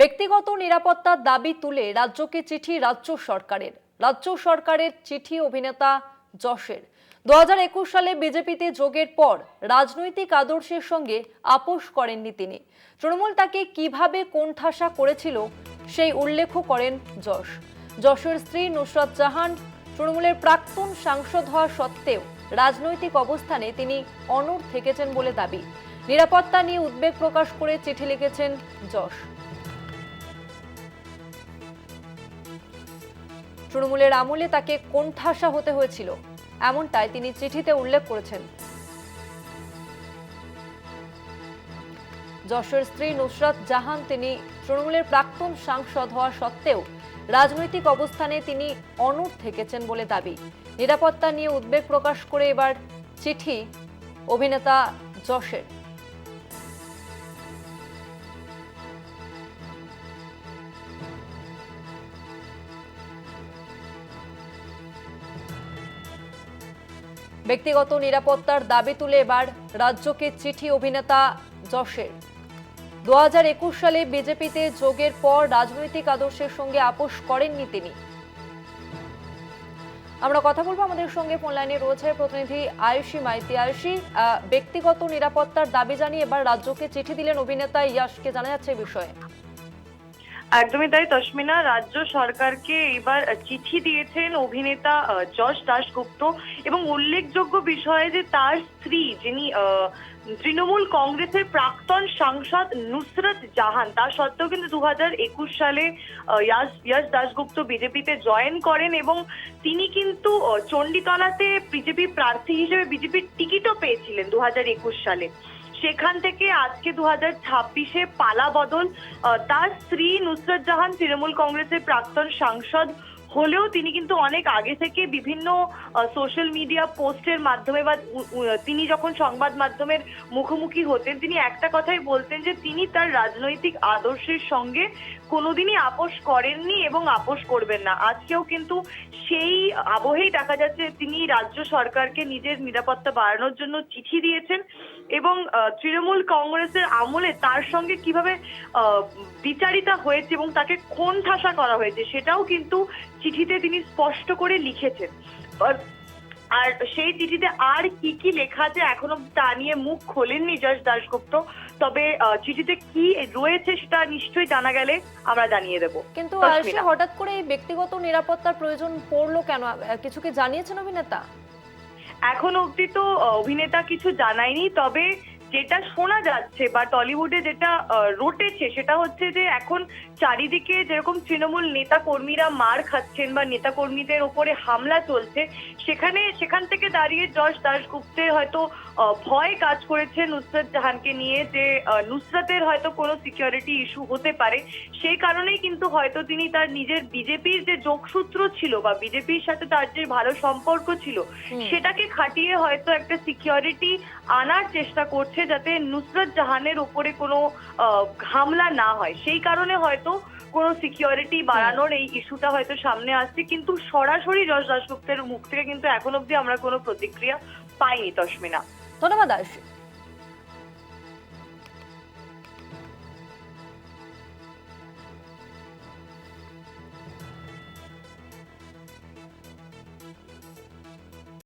ব্যক্তিগত নিরাপত্তার দাবি তুলে রাজ্যকে চিঠি রাজ্য সরকারের চিঠি অভিনেতা যশের 2021 সালে বিজেপিতে যোগের পর রাজনৈতিক আদর্শের সঙ্গে আপোষ করেননি তিনি। তৃণমূল তাকে কিভাবে কোণঠাসা করেছিল সেই উল্লেখ করেন যশের স্ত্রী নুসরাত জাহান তৃণমূলের প্রাক্তন সাংসদ হওয়া সত্ত্বেও রাজনৈতিক অবস্থানে তিনি অনড় থেকেছেন বলে দাবি। নিরাপত্তা নিয়ে উদ্বেগ প্রকাশ করে চিঠি লিখেছেন যশ। তৃণমূলের আমলে তাকে কোণঠাসা হতে হয়েছিল, এমনটাই তিনি চিঠিতে উল্লেখ করেছেন। যশের স্ত্রী নুসরাত জাহান তিনি তৃণমূলের প্রাক্তন সাংসদ হওয়া সত্ত্বেও রাজনৈতিক অবস্থানে তিনি অনড় থেকেছেন বলে দাবি। নিরাপত্তা নিয়ে উদ্বেগ প্রকাশ করে এবার চিঠি অভিনেতা যশের। ব্যক্তিগত নিরাপত্তার দাবি তুলে এবার রাজ্যকে চিঠি অভিনেতা যশের। 2021 সালে বিজেপিতে যোগের পর রাজনৈতিক আদর্শের সঙ্গে আপোষ করেননি তিনি। আমরা কথা বলবো, আমাদের সঙ্গে ফোন লাইনে রয়েছে প্রতিনিধি আয়ুষী মাইতি। আয়ুষী, ব্যক্তিগত নিরাপত্তার দাবি জানিয়ে এবার রাজ্যকে চিঠি দিলেন অভিনেতা ইয়াশকে, জানা যাচ্ছে এই বিষয়ে। একদমই তাই তসমিনা, রাজ্য সরকারকে এবার চিঠি দিয়েছেন অভিনেতা যশ দাশগুপ্ত এবং উল্লেখযোগ্য বিষয় যে তার স্ত্রী যিনি তৃণমূল কংগ্রেসের প্রাক্তন সাংসদ নুসরাত জাহান, তা সত্ত্বেও কিন্তু 2021 সালে ইয়াশ দাশগুপ্ত বিজেপিতে জয়েন করেন এবং তিনি কিন্তু চণ্ডীতলাতে বিজেপি প্রার্থী হিসেবে বিজেপির টিকিটও পেয়েছিলেন 2021 সালে। সেখান থেকে আজকে 2026-এ পালা বদল। তার স্ত্রী নুসরাত জাহান তৃণমূল কংগ্রেসের প্রাক্তন সাংসদ হলেও তিনি কিন্তু অনেক আগে থেকে বিভিন্ন সোশ্যাল মিডিয়া পোস্টের মাধ্যমে বা তিনি যখন সংবাদ মাধ্যমের মুখোমুখি হতেন তিনি একটা কথাই বলতেন যে তিনি তার রাজনৈতিক আদর্শের সঙ্গে কোনোদিনই আপোষ করেননি এবং আপোষ করবেন না। আজকেও কিন্তু সেই আবহেই দেখা যাচ্ছে তিনি রাজ্য সরকারকে নিজের নিরাপত্তা বাড়ানোর জন্য চিঠি দিয়েছেন এবং তৃণমূল কংগ্রেসের আমলে তার সঙ্গে কিভাবে বিচারিতা হয়েছে এবং তাকে কোণঠাসা করা হয়েছে সেটাও কিন্তু চিঠিতে তিনি স্পষ্ট করে লিখেছেন। আর সেই চিঠিতে আর কি কি লেখা আছে এখনো তা নিয়ে মুখ খোলেননি যশ দাশগুপ্ত, তবে চিঠিতে কি রয়েছে সেটা নিশ্চয়ই জানা গেলে আমরা জানিয়ে দেবো। কিন্তু হঠাৎ করে এই ব্যক্তিগত নিরাপত্তার প্রয়োজন পড়লো কেন, কিছু কি জানিয়েছেন অভিনেতা? এখন অবধি তো অভিনেতা কিছু জানায়নি, তবে যেটা শোনা যাচ্ছে বা টলিউডে যেটা রটেছে সেটা হচ্ছে যে এখন চারিদিকে যেরকম তৃণমূল নেতা কর্মীরা মার খাচ্ছেন বা নেতা কর্মীদের উপরে হামলা চলছে, সেখান থেকে দাঁড়িয়ে যশ দাশগুপ্তের হয়তো ভয় কাজ করেছে নুসরাত জাহানকে নিয়ে যে নুসরাতের হয়তো কোনো সিকিউরিটি ইস্যু হতে পারে। সেই কারণেই কিন্তু হয়তো তিনি তার নিজের বিজেপির যে যোগসূত্র ছিল বা বিজেপির সাথে তার যে ভালো সম্পর্ক ছিল সেটাকে খাটিয়ে হয়তো একটা সিকিউরিটি আনার চেষ্টা করছে যাতে নুসরাত জাহানের উপরে কোনো হামলা না হয়। সেই কারণে হয়তো কোনো সিকিউরিটি বাড়ানোর এই ইস্যুটা হয়তো সামনে আসছে, কিন্তু সরাসরি যশ দাশগুপ্তের মুখ থেকে কিন্তু এখন অবধি আমরা কোনো প্রতিক্রিয়া পাইনি তসমিনা। ধন্যবাদ আয়ুষী।